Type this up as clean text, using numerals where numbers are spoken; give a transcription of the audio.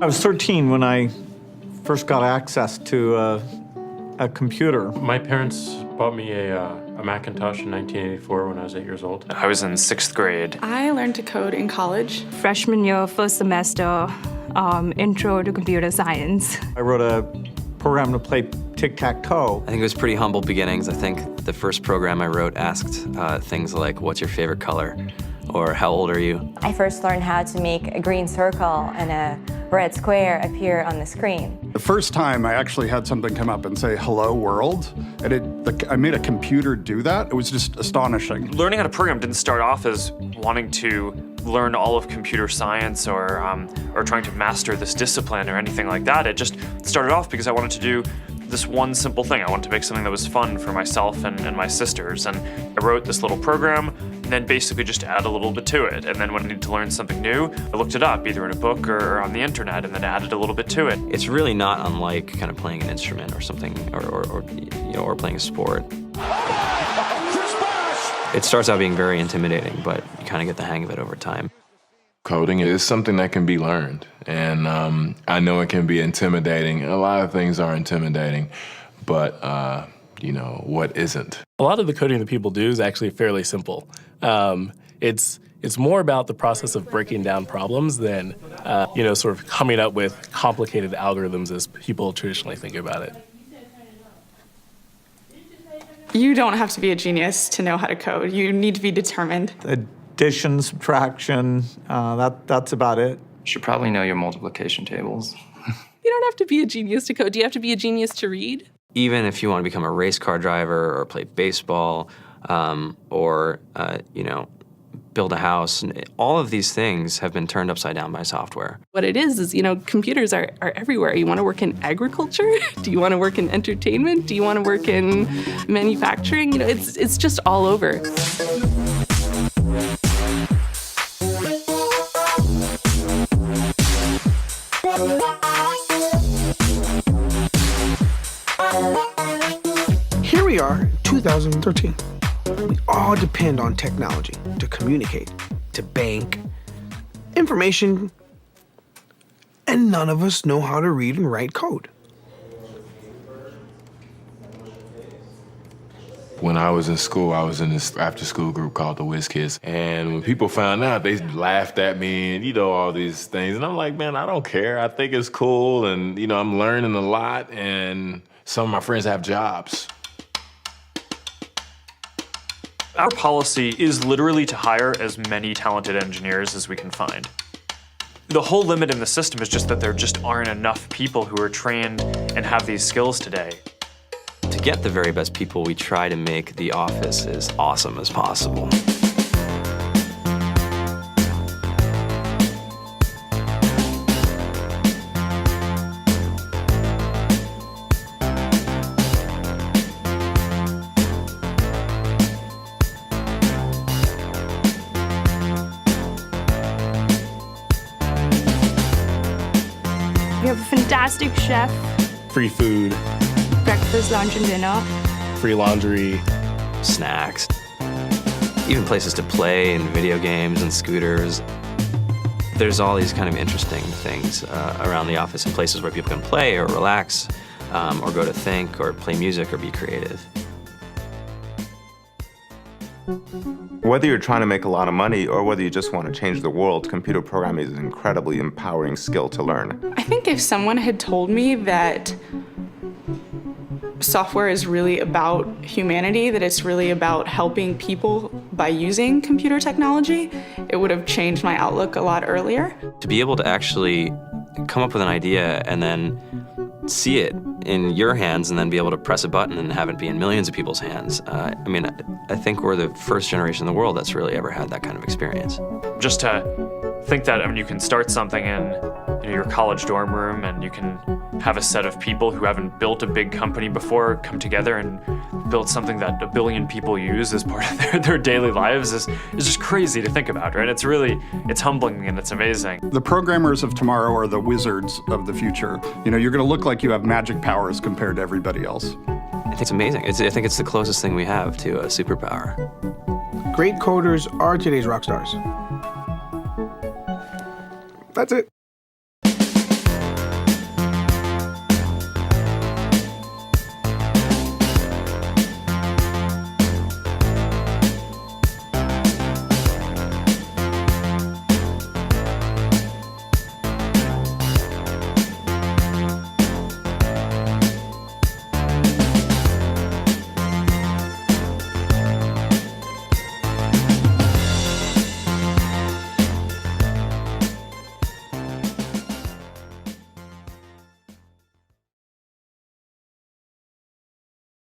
I was 13 when I first got access to a computer. My parents bought me a Macintosh in 1984 when I was 8 years old. I was in 6th grade. I learned to code in college. Freshman year, first semester, intro to computer science. I wrote a program to play tic-tac-toe. I think it was pretty humble beginnings. I think the first program I wrote asked things like, what's your favorite color? Or how old are you? I first learned how to make a green circle and a red square appear on the screen. The first time I actually had something come up and say, hello world, and I made a computer do that. It was just astonishing. Learning how to program didn't start off as wanting to learn all of computer science or trying to master this discipline or anything like that. It just started off because I wanted to do this one simple thing. I wanted to make something that was fun for myself and my sisters. And I wrote this little program and then basically just add a little bit to it. And then when I needed to learn something new, I looked it up either in a book or on the internet and then added a little bit to it. It's really not unlike kind of playing an instrument or something, or playing a sport. It starts out being very intimidating, but you kind of get the hang of it over time. Coding is something that can be learned, and I know it can be intimidating. A lot of things are intimidating, but what isn't? A lot of the coding that people do is actually fairly simple. It's more about the process of breaking down problems than sort of coming up with complicated algorithms as people traditionally think about it. You don't have to be a genius to know how to code. You need to be determined. Addition, subtraction, that's about it. You should probably know your multiplication tables. You don't have to be a genius to code. Do you have to be a genius to read? Even if you want to become a race car driver or play baseball or build a house, all of these things have been turned upside down by software. What it is, computers are everywhere. You want to work in agriculture? Do you want to work in entertainment? Do you want to work in manufacturing? It's just all over. Here we are, 2013. We all depend on technology to communicate, to bank, information, and none of us know how to read and write code. When I was in school, I was in this after-school group called the Whiz Kids. And when people found out, they laughed at me and, all these things. And I'm like, man, I don't care. I think it's cool. And, I'm learning a lot. And some of my friends have jobs. Our policy is literally to hire as many talented engineers as we can find. The whole limit in the system is just that there just aren't enough people who are trained and have these skills today. To get the very best people, we try to make the office as awesome as possible. We have a fantastic chef. Free food, Breakfast, lunch, and dinner. free laundry, snacks, even places to play and video games and scooters. There's all these kind of interesting things around the office and places where people can play or relax or go to think or play music or be creative. Whether you're trying to make a lot of money or whether you just want to change the world, computer programming is an incredibly empowering skill to learn. I think if someone had told me that software is really about humanity, that it's really about helping people by using computer technology, it would have changed my outlook a lot earlier. To be able to actually come up with an idea and then see it in your hands and then be able to press a button and have it be in millions of people's hands. I think we're the first generation in the world that's really ever had that kind of experience. Just to think that you can start something in your college dorm room and you can have a set of people who haven't built a big company before come together and build something that 1 billion people use as part of their daily lives is just crazy to think about, right? It's humbling and it's amazing. The programmers of tomorrow are the wizards of the future. You're gonna look like you have magic powers compared to everybody else. I think it's amazing. I think it's the closest thing we have to a superpower. Great coders are today's rock stars. That's it.